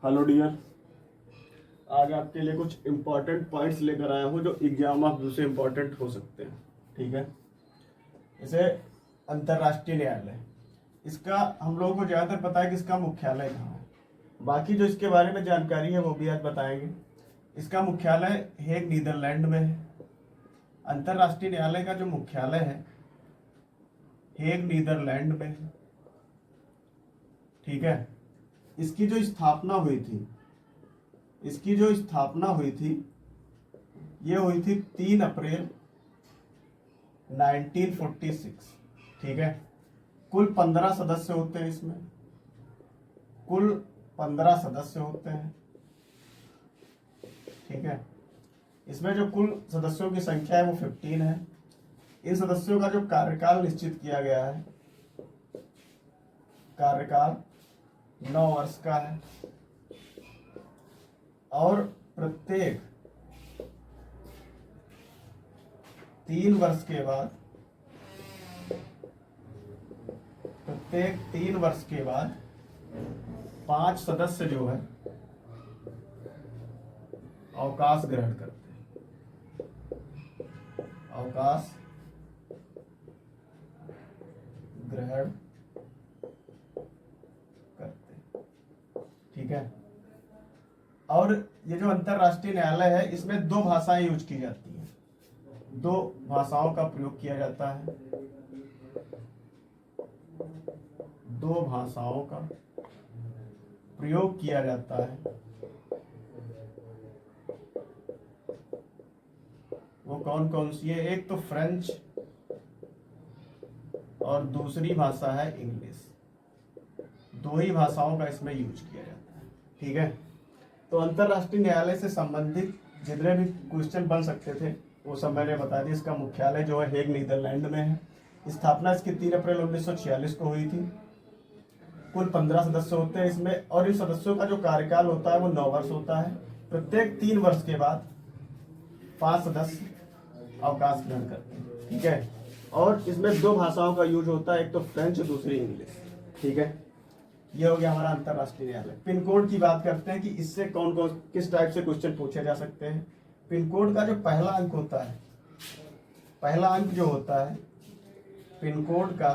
Hello dear, आज आपके लिए कुछ इम्पोर्टेंट पॉइंट्स लेकर आया हूँ जो एग्जाम ऑफ व्यू से इम्पोर्टेंट हो सकते हैं। ठीक है। जैसे अंतर्राष्ट्रीय न्यायालय, इसका हम लोगों को ज़्यादातर पता है कि इसका मुख्यालय कहाँ है। बाकी जो इसके बारे में जानकारी है वो भी आज बताएंगे। इसका मुख्यालय हेग नीदरलैंड में है। अंतर्राष्ट्रीय न्यायालय का जो मुख्यालय है हेग नीदरलैंड में है। ठीक है। इसकी जो स्थापना हुई थी ये हुई थी 3 अप्रैल 1946। ठीक है। कुल 15 सदस्य होते हैं इसमें, कुल 15 सदस्य होते हैं। ठीक है। इसमें जो कुल सदस्यों की संख्या है वो 15 है। इन सदस्यों का जो कार्यकाल निश्चित किया गया है, कार्यकाल 9 वर्ष का है और प्रत्येक 3 वर्ष के बाद 5 सदस्य जो है अवकाश ग्रहण करते हैं। अवकाश ग्रहण करते हैं। ठीक है। और ये जो अंतरराष्ट्रीय न्यायालय है इसमें 2 भाषाएं यूज की जाती हैं, 2 भाषाओं का प्रयोग किया जाता है। 2 भाषाओं का प्रयोग किया जाता है। वो कौन कौन सी है? एक तो फ्रेंच और दूसरी भाषा है इंग्लिश। 2 ही भाषाओं का इसमें यूज किया जाता है। ठीक है। तो अंतरराष्ट्रीय न्यायालय से संबंधित जितने भी क्वेश्चन बन सकते थे वो सब मैंने बता दिया। इसका मुख्यालय जो है हेग नीदरलैंड में है। स्थापना इसकी 3 अप्रैल 1946 को हुई थी। कुल 15 सदस्य होते हैं इसमें और इन सदस्यों का जो कार्यकाल होता है वो 9 वर्ष होता है। प्रत्येक 3 वर्ष के बाद 5 सदस्य अवकाश ग्रहण करते हैं। ठीक है। और इसमें 2 भाषाओं का यूज होता है, एक तो फ्रेंच दूसरी इंग्लिश। ठीक है। ये हो गया हमारा अंतरराष्ट्रीय न्यायालय। पिन कोड की बात करते हैं कि इससे कौन कौन किस टाइप से क्वेश्चन पूछे जा सकते हैं। पिन कोड का जो पहला अंक होता है, पहला अंक जो होता है पिन कोड का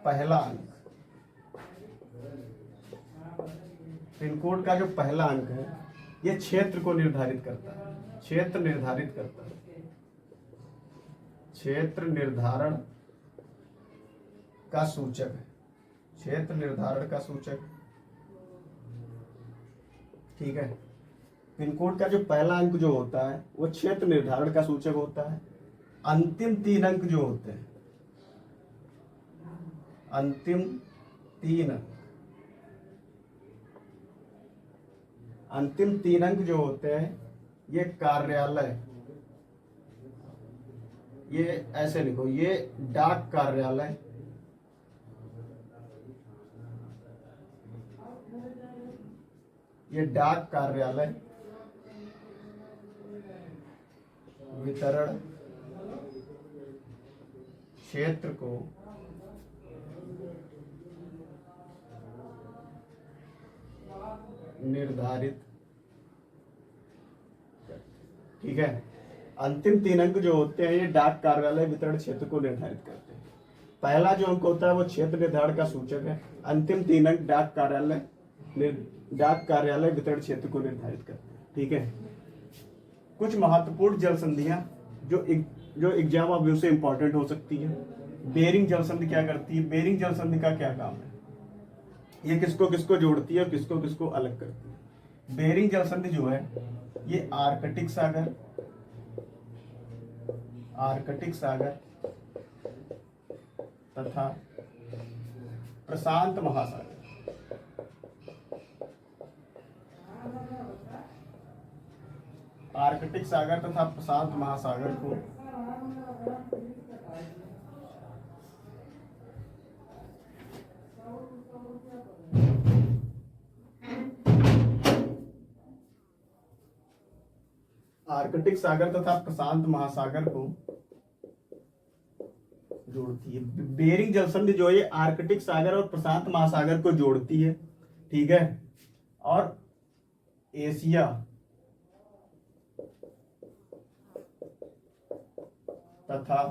पहला अंक, पिन कोड का जो पहला अंक है ये क्षेत्र को निर्धारित करता है, क्षेत्र निर्धारित करता है, क्षेत्र निर्धारण का सूचक है, क्षेत्र निर्धारण का सूचक। ठीक है। पिन कोड का जो पहला अंक जो होता है वो क्षेत्र निर्धारण का सूचक होता है। अंतिम 3 अंक जो होते हैं, अंतिम 3 अंक, अंतिम 3 अंक जो होते हैं ये कार्यालय, ये ऐसे लिखो, ये डाक कार्यालय, ये डाक कार्यालय, वितरण क्षेत्र को निर्धारित। ठीक है। अंतिम 3 अंक जो होते हैं ये डाक कार्यालय वितरण क्षेत्र को निर्धारित करते हैं। पहला जो अंक होता है वो क्षेत्र निर्धारण का सूचक है। अंतिम 3 अंक डाक कार्यालय वितरण क्षेत्र को निर्धारित करते हैं। ठीक है। कुछ महत्वपूर्ण जल संधियां जो एग्जाम ऑफ व्यू से इंपॉर्टेंट हो सकती है। बेरिंग जल संधि क्या करती है? बेरिंग जल संधि का क्या काम है? ये किसको किसको जोड़ती है और किसको किसको अलग करती है? बेरिंग जल संधि जो है ये आर्कटिक सागर, आर्कटिक सागर तथा प्रशांत महासागर, आर्कटिक सागर तथा प्रशांत महासागर को आर्कटिक सागर तथा प्रशांत महासागर को जोड़ती है। बेरिंग जल संधि जो है आर्कटिक सागर और प्रशांत महासागर को जोड़ती है। ठीक है, और एशिया तथा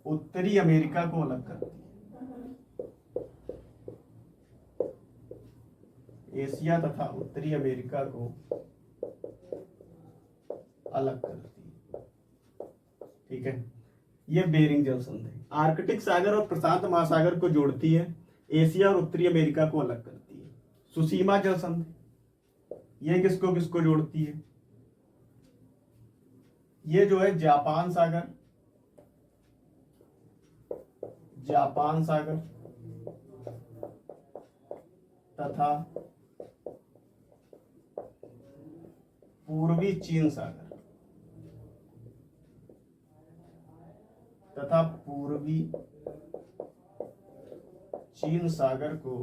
उत्तरी अमेरिका को अलग करती है। एशिया तथा उत्तरी अमेरिका को अलग करती है, ठीक है। ये बेरिंग जल संधि है। आर्कटिक सागर और प्रशांत महासागर को जोड़ती है, एशिया और उत्तरी अमेरिका को अलग करती है। सुसीमा जल संधि, ये किसको किसको जोड़ती है? ये जो है जापान सागर, जापान सागर तथा पूर्वी चीन सागर तथा पूर्वी चीन सागर को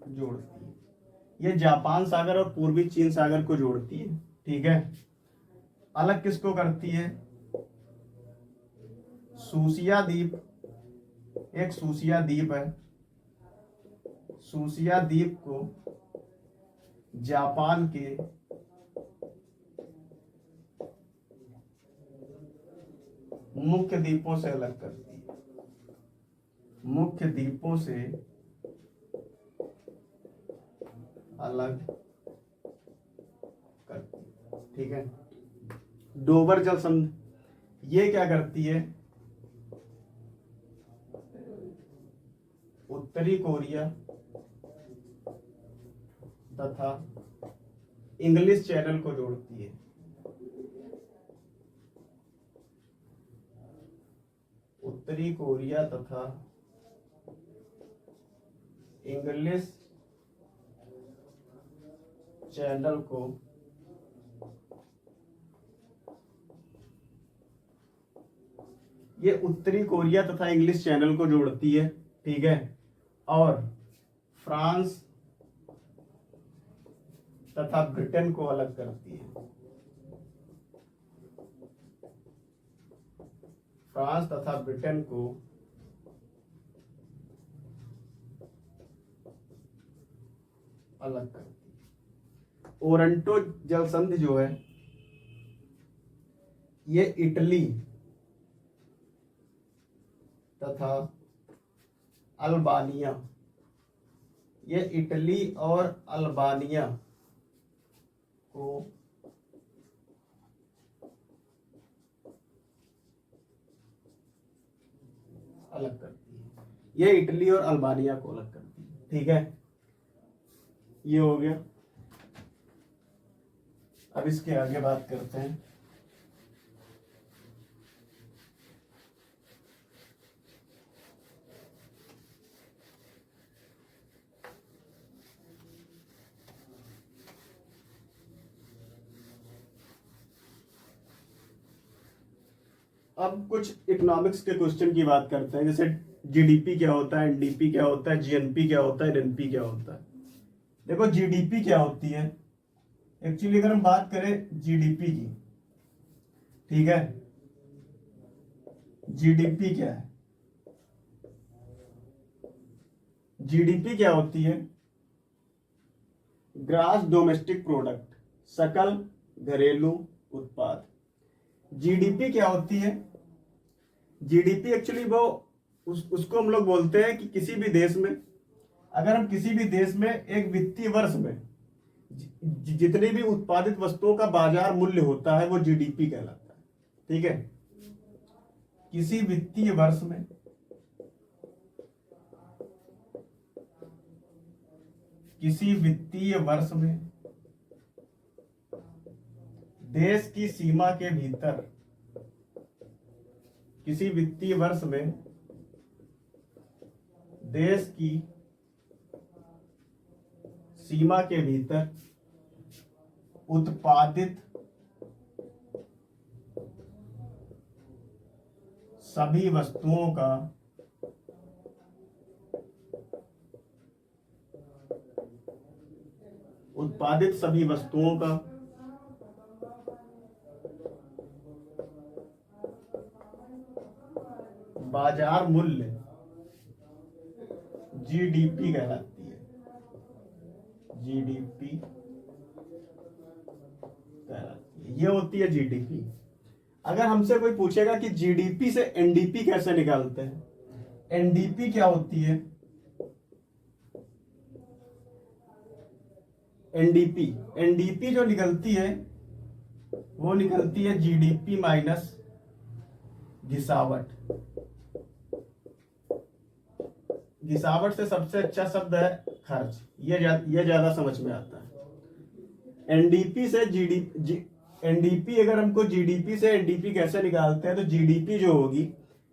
जोड़ती है। ये जापान सागर और पूर्वी चीन सागर को जोड़ती है, ठीक है। अलग किसको करती है? सूसिया द्वीप, एक सूसिया द्वीप है, सूसिया द्वीप को जापान के मुख्य द्वीपों से अलग करती है, मुख्य द्वीपों से अलग करती है, ठीक है। डोबर जल संधि, ये क्या करती है? उत्तरी कोरिया तथा इंग्लिश चैनल को जोड़ती है। उत्तरी कोरिया तथा इंग्लिश चैनल को ये उत्तरी कोरिया तथा इंग्लिश चैनल को जोड़ती है, ठीक है। और फ्रांस तथा ब्रिटेन को अलग करती है, फ्रांस तथा ब्रिटेन को अलग करती है। ओरंटो जल संधि जो है ये इटली तथा अल्बानिया, ये इटली और अल्बानिया को अलग करती है, ये इटली और अल्बानिया को अलग करती है, ठीक है। ये हो गया। अब इसके आगे बात करते हैं। अब कुछ इकोनॉमिक्स के क्वेश्चन की बात करते हैं, जैसे जीडीपी क्या होता है, एनडीपी क्या होता है, जीएनपी क्या होता है, एनपी क्या होता है। देखो जीडीपी क्या होती है, एक्चुअली अगर हम बात करें जीडीपी की, ठीक है, जीडीपी क्या है? जीडीपी क्या होती है? ग्रॉस डोमेस्टिक प्रोडक्ट, सकल घरेलू उत्पाद। जीडीपी क्या होती है? जीडीपी एक्चुअली वो उसको हम लोग बोलते हैं कि किसी भी देश में, अगर हम किसी भी देश में एक वित्तीय वर्ष में जितनी भी उत्पादित वस्तुओं का बाजार मूल्य होता है वो जीडीपी कहलाता है, ठीक है। किसी वित्तीय वर्ष में किसी वित्तीय वर्ष में देश की सीमा के भीतर, किसी वित्तीय वर्ष में देश की सीमा के भीतर उत्पादित सभी वस्तुओं का बाजार मूल्य जीडीपी कहलाती है, जीडीपी कहलाती है, ये होती है जीडीपी। अगर हमसे कोई पूछेगा कि जीडीपी से एनडीपी कैसे निकालते हैं, एनडीपी क्या होती है, एनडीपी, एनडीपी जो निकलती है वो निकलती है जीडीपी माइनस घिसावट। घिसावट से सबसे अच्छा शब्द है खर्च, ये ज्यादा समझ में आता है। एनडीपी से एनडीपी, अगर हमको जीडीपी से एनडीपी कैसे निकालते हैं, तो जीडीपी जो होगी,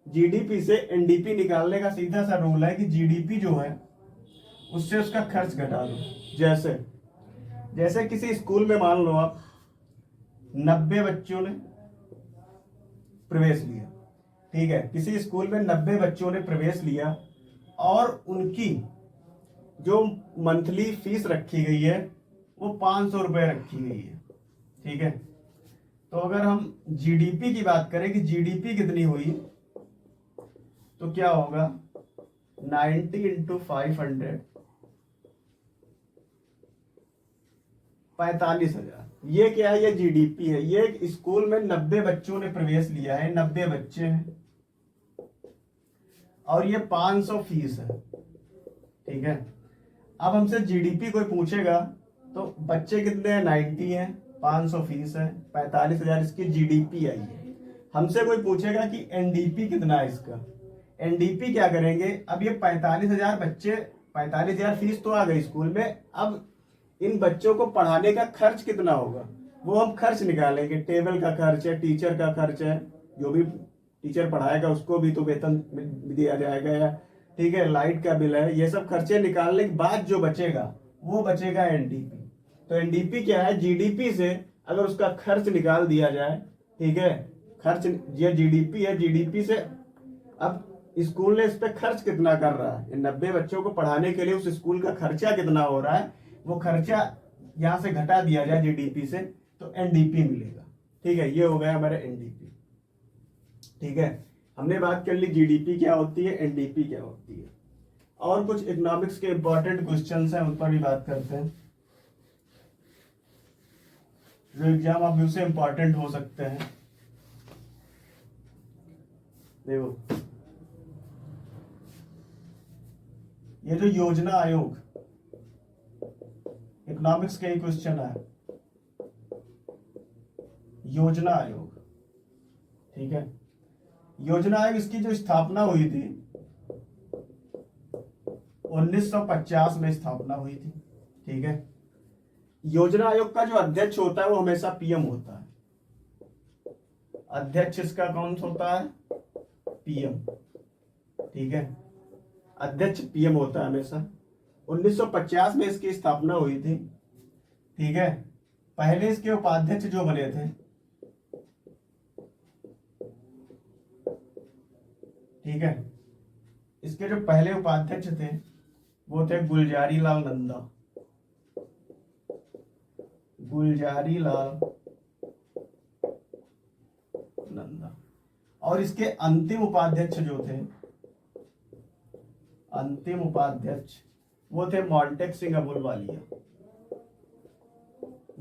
जीडीपी से एनडीपी निकालने का सीधा सा रूल है कि जीडीपी जो है उससे उसका खर्च घटा दो। जैसे जैसे किसी स्कूल में मान लो आप 90 बच्चों ने प्रवेश लिया, ठीक है, किसी स्कूल में 90 बच्चों ने प्रवेश लिया और उनकी जो मंथली फीस रखी गई है वो 500 रुपए रखी गई है, ठीक है। तो अगर हम जीडीपी की बात करें कि जीडीपी कितनी हुई, तो क्या होगा 90 इंटू 500, 45,000। ये क्या है, ये जीडीपी है। ये एक स्कूल में 90 बच्चों ने प्रवेश लिया है, 90 बच्चे हैं और ये 500 फीस है, ठीक है। अब हमसे जीडीपी कोई पूछेगा तो बच्चे कितने हैं, 90 हैं, 500 फीस है, 45,000 इसकी जीडीपी आई है। हमसे कोई पूछेगा कि एनडीपी कितना है इसका, एनडीपी क्या करेंगे, अब ये 45,000 बच्चे, 45,000 फीस तो आ गई स्कूल में, अब इन बच्चों को पढ़ाने का खर्च कितना होगा वो हम खर्च निकालेंगे। टेबल का खर्च है, टीचर का खर्च है, जो भी टीचर पढ़ाएगा उसको भी तो वेतन दिया जाएगा, या ठीक है, लाइट का बिल है, ये सब खर्चे निकालने के बाद जो बचेगा वो बचेगा एनडीपी। तो एनडीपी क्या है, जीडीपी से अगर उसका खर्च निकाल दिया जाए, ठीक है, खर्च, ये जीडीपी है, जीडीपी से अब स्कूल ने इस पे खर्च कितना कर रहा है, 90 बच्चों को पढ़ाने के लिए उस स्कूल का खर्चा कितना हो रहा है, वो खर्चा यहां से घटा दिया जाए जीडीपी से, तो एनडीपी मिलेगा, ठीक है। ये हो गया हमारा एनडीपी, ठीक है। हमने बात कर ली जीडीपी क्या होती है, एनडीपी क्या होती है। और कुछ इकोनॉमिक्स के इंपॉर्टेंट क्वेश्चंस हैं, उन पर भी बात करते हैं, जो एग्जाम आप से इंपॉर्टेंट हो सकते हैं। देखो, ये जो योजना आयोग, इकोनॉमिक्स के ही क्वेश्चन है, योजना आयोग, ठीक है। योजना आयोग, इसकी जो स्थापना हुई थी 1950 में स्थापना हुई थी, ठीक है। योजना आयोग का जो अध्यक्ष होता है वो हमेशा पीएम होता है। अध्यक्ष इसका कौन होता है, पीएम, ठीक है। अध्यक्ष पीएम होता है हमेशा। 1950 में इसकी स्थापना हुई थी, ठीक है। पहले इसके उपाध्यक्ष जो बने थे, ठीक है, इसके जो पहले उपाध्यक्ष थे वो थे गुलजारी लाल नंदा, गुलजारी लाल नंदा। और इसके अंतिम उपाध्यक्ष जो थे, अंतिम उपाध्यक्ष वो थे मॉन्टेक सिंह अहलूवालिया,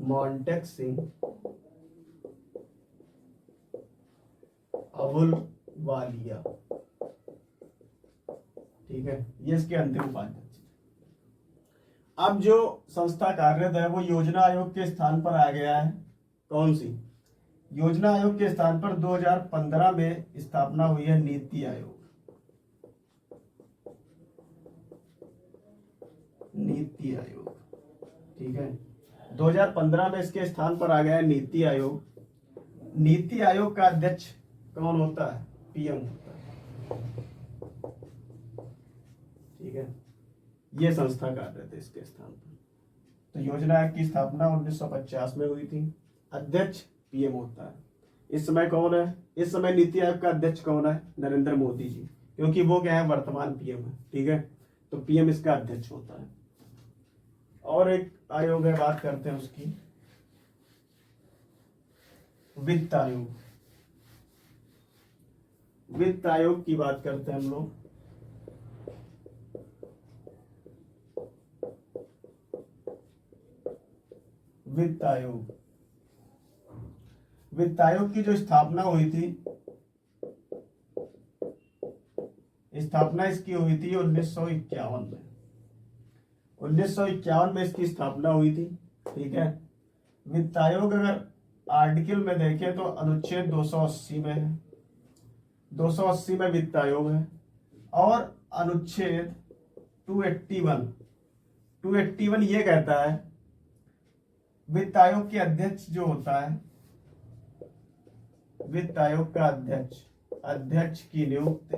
मॉन्टेक सिंह अहलूवालिया, ठीक है। ये इसके अंतिम उपाध्यक्ष। अब जो संस्था कार्यरत है वो योजना आयोग के स्थान पर आ गया है। कौन सी, योजना आयोग के स्थान पर 2015 में स्थापना हुई है नीति आयोग, नीति आयोग, ठीक है। 2015 में इसके स्थान पर आ गया है नीति आयोग। नीति आयोग का अध्यक्ष कौन होता है, पीएम होता है, ठीक है। ये संस्था कार्यरत है इसके स्थान पर। तो योजना आयोग की स्थापना 1950 में हुई थी, अध्यक्ष पीएम होता है। इस समय कौन है, इस समय नीति आयोग का अध्यक्ष कौन है, नरेंद्र मोदी जी, क्योंकि वो क्या है, वर्तमान पीएम है, ठीक है। तो पीएम इसका अध्यक्ष होता है। और एक आयोग है, बात करते हैं उसकी, वित्त आयोग। वित्त आयोग की बात करते हैं हम लोग। वित्त आयोग, वित्त आयोग की जो स्थापना हुई थी, स्थापना इसकी हुई थी 1951 में। 1951 में इसकी स्थापना हुई थी। ठीक है। वित्त आयोग अगर आर्टिकल में देखें तो अनुच्छेद 280 में है, 280 में वित्त आयोग है। और अनुच्छेद 281 ये कहता है वित्त आयोग के अध्यक्ष जो होता है, वित्त आयोग का अध्यक्ष की नियुक्ति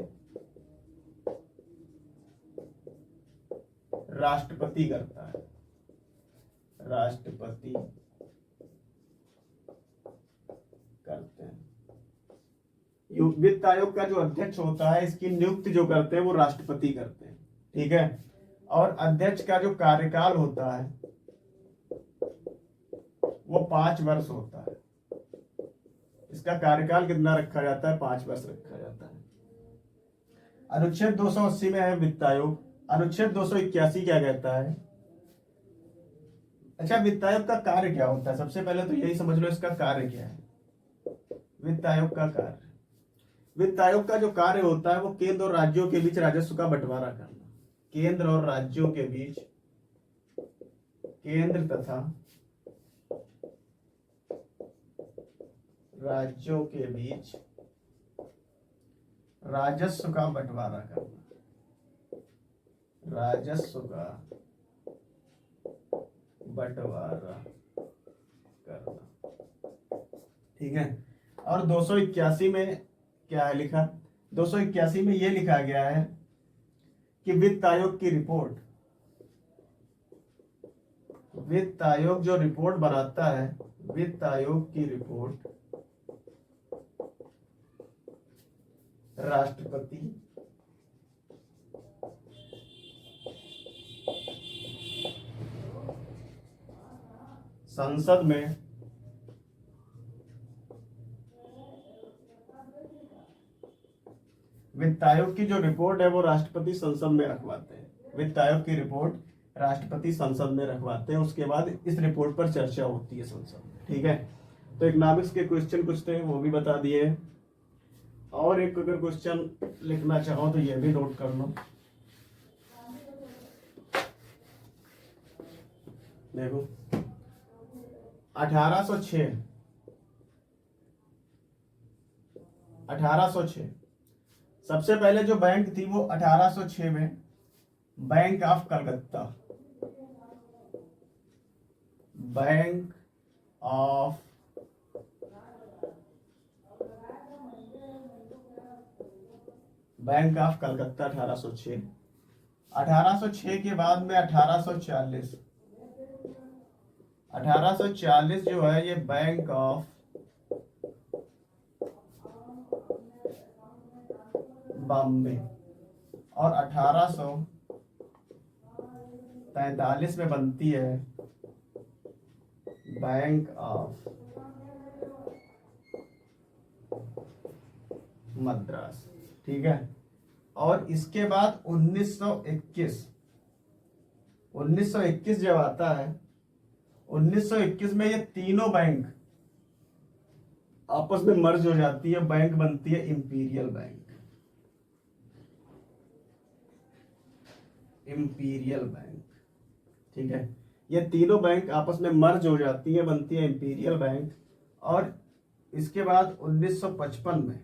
राष्ट्रपति करता है, राष्ट्रपति करते हैं। वित्त आयोग का जो अध्यक्ष होता है इसकी नियुक्ति जो करते हैं वो राष्ट्रपति करते हैं। ठीक है। और अध्यक्ष का जो कार्यकाल होता है वो 5 वर्ष होता है। इसका कार्यकाल कितना रखा जाता है? 5 वर्ष रखा जाता है। अनुच्छेद 280 में है वित्त आयोग। अनुच्छेद 281 क्या कहता है? अच्छा, वित्त आयोग का कार्य क्या होता है? सबसे पहले तो यही समझ लो इसका कार्य क्या है। वित्त आयोग का कार्य, वित्त आयोग का जो कार्य होता है वो केंद्र और राज्यों के बीच राजस्व का बंटवारा करना। केंद्र और राज्यों के बीच, केंद्र तथा राज्यों के बीच राजस्व का बंटवारा करना, राजस्व का बंटवारा करना। ठीक है। और 281 में क्या है लिखा? 281 में यह लिखा गया है कि वित्त आयोग की रिपोर्ट, वित्त आयोग जो रिपोर्ट बनाता है, वित्त आयोग की रिपोर्ट राष्ट्रपति संसद में वित्त आयोग की जो रिपोर्ट है वो राष्ट्रपति संसद में रखवाते हैं। वित्त आयोग की रिपोर्ट राष्ट्रपति संसद में रखवाते हैं। उसके बाद इस रिपोर्ट पर चर्चा होती है संसद में। ठीक है। तो इकोनॉमिक्स के क्वेश्चन कुछ थे वो भी बता दिए। और एक अगर क्वेश्चन लिखना चाहो तो ये भी नोट कर लो। देखो 1806 सबसे पहले जो बैंक थी वो 1806 में bank of Calcutta, bank of Calcutta 1806। 1806 के बाद में 1840 जो है ये बैंक ऑफ बॉम्बे। और 1843 में बनती है बैंक ऑफ मद्रास। ठीक है। और इसके बाद 1921 जब आता है, 1921 में ये तीनों बैंक आपस में मर्ज हो जाती है, बैंक बनती है इंपीरियल बैंक। Imperial bank. ठीक है। ये तीनों बैंक आपस में मर्ज हो जाती है, बनती है इंपीरियल बैंक। और इसके बाद 1955 में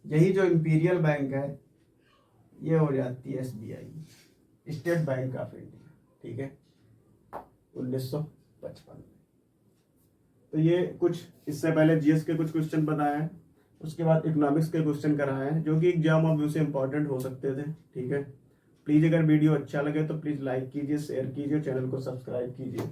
यही जो इंपीरियल बैंक है ये हो जाती है SBI, state bank of India. ठीक है। 1955 में। तो ये कुछ इससे पहले जीएस के कुछ क्वेश्चन बताए हैं, उसके बाद इकोनॉमिक्स के क्वेश्चन कराए हैं जो कि एग्जाम और व्यू से इंपॉर्टेंट हो सकते थे। ठीक है। प्लीज अगर वीडियो अच्छा लगे तो प्लीज लाइक कीजिए, शेयर कीजिए, चैनल को सब्सक्राइब कीजिए।